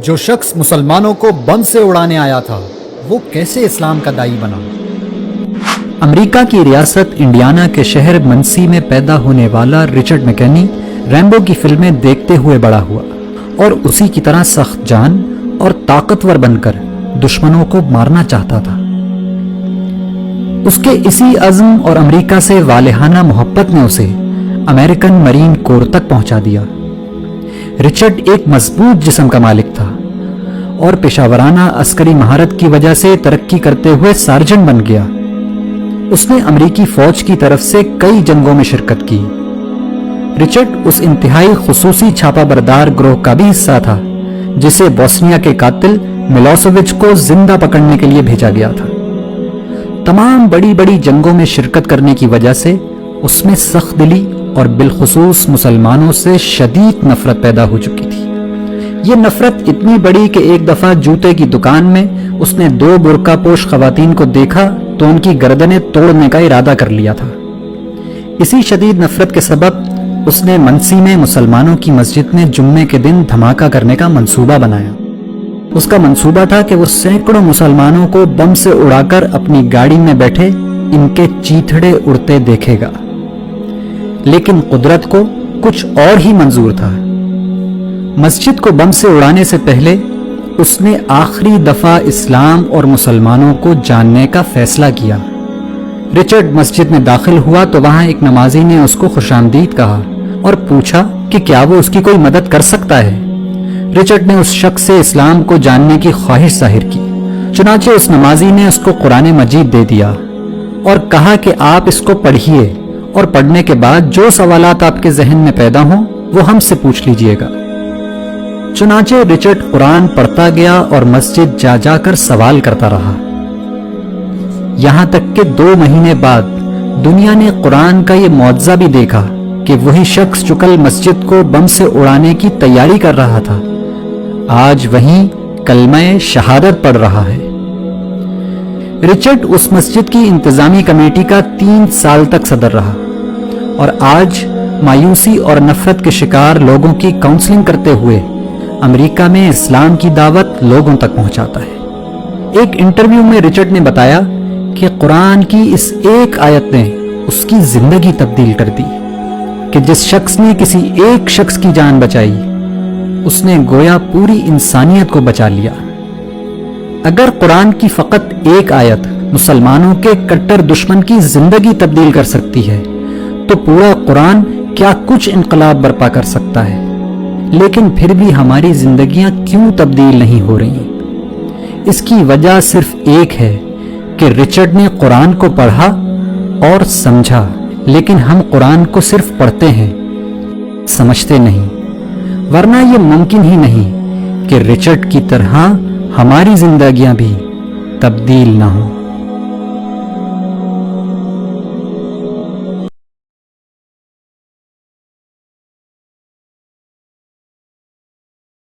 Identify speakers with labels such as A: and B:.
A: جو شخص مسلمانوں کو بم سے اڑانے آیا تھا وہ کیسے اسلام کا داعی بنا؟ امریکہ کی ریاست انڈیانا کے شہر منسی میں پیدا ہونے والا رچرڈ میکنی ریمبو کی فلمیں دیکھتے ہوئے بڑا ہوا اور اسی کی طرح سخت جان اور طاقتور بن کر دشمنوں کو مارنا چاہتا تھا۔ اس کے اسی عزم اور امریکہ سے والہانہ محبت نے اسے امریکن مرین کور تک پہنچا دیا۔ رچرڈ ایک مضبوط جسم کا مالک تھا اور پیشہ ورانہ عسکری مہارت کی وجہ سے ترقی کرتے ہوئے سارجنٹ بن گیا۔ اس نے امریکی فوج کی طرف سے کئی جنگوں میں شرکت کی۔ رچرڈ اس انتہائی خصوصی چھاپا بردار گروہ کا بھی حصہ تھا جسے بوسنیا کے قاتل ملوسیوچ کو زندہ پکڑنے کے لیے بھیجا گیا تھا۔ تمام بڑی بڑی جنگوں میں شرکت کرنے کی وجہ سے اس میں سخت دلی اور بالخصوص مسلمانوں سے شدید نفرت پیدا ہو چکی تھی۔ یہ نفرت اتنی بڑی کہ ایک دفعہ جوتے کی دکان میں اس نے 2 برقع پوش خواتین کو دیکھا تو ان کی گردنیں توڑنے کا ارادہ کر لیا تھا۔ اسی شدید نفرت کے سبب اس نے منسی میں مسلمانوں کی مسجد میں جمعے کے دن دھماکہ کرنے کا منصوبہ بنایا۔ اس کا منصوبہ تھا کہ وہ سینکڑوں مسلمانوں کو بم سے اڑا کر اپنی گاڑی میں بیٹھے ان کے چیتھڑے اڑتے دیکھے گا، لیکن قدرت کو کچھ اور ہی منظور تھا۔ مسجد کو بم سے اڑانے سے پہلے اس نے آخری دفعہ اسلام اور مسلمانوں کو جاننے کا فیصلہ کیا۔ رچرڈ مسجد میں داخل ہوا تو وہاں ایک نمازی نے اس کو خوش آمدید کہا اور پوچھا کہ کیا وہ اس کی کوئی مدد کر سکتا ہے۔ رچرڈ نے اس شخص سے اسلام کو جاننے کی خواہش ظاہر کی، چنانچہ اس نمازی نے اس کو قرآن مجید دے دیا اور کہا کہ آپ اس کو پڑھیے اور پڑھنے کے بعد جو سوالات آپ کے ذہن میں پیدا ہوں وہ ہم سے پوچھ لیجئے گا۔ چنانچہ رچرڈ قرآن پڑھتا گیا اور مسجد جا جا کر سوال کرتا رہا، یہاں تک کہ 2 مہینے بعد دنیا نے قرآن کا یہ معجزہ بھی دیکھا کہ وہی شخص جو کل مسجد کو بم سے اڑانے کی تیاری کر رہا تھا آج وہیں کلمہ شہادت پڑھ رہا ہے۔ رچرڈ اس مسجد کی انتظامی کمیٹی کا 3 سال تک صدر رہا اور آج مایوسی اور نفرت کے شکار لوگوں کی کاؤنسلنگ کرتے ہوئے امریکہ میں اسلام کی دعوت لوگوں تک پہنچاتا ہے۔ ایک انٹرویو میں رچرڈ نے بتایا کہ قرآن کی اس ایک آیت نے اس کی زندگی تبدیل کر دی کہ جس شخص نے کسی ایک شخص کی جان بچائی اس نے گویا پوری انسانیت کو بچا لیا۔ اگر قرآن کی فقط ایک آیت مسلمانوں کے کٹر دشمن کی زندگی تبدیل کر سکتی ہے تو پورا قرآن کیا کچھ انقلاب برپا کر سکتا ہے۔ لیکن پھر بھی ہماری زندگیاں کیوں تبدیل نہیں ہو رہی؟ اس کی وجہ صرف ایک ہے کہ رچرڈ نے قرآن کو پڑھا اور سمجھا، لیکن ہم قرآن کو صرف پڑھتے ہیں، سمجھتے نہیں، ورنہ یہ ممکن ہی نہیں کہ رچرڈ کی طرح ہماری زندگیاں بھی تبدیل نہ ہوں۔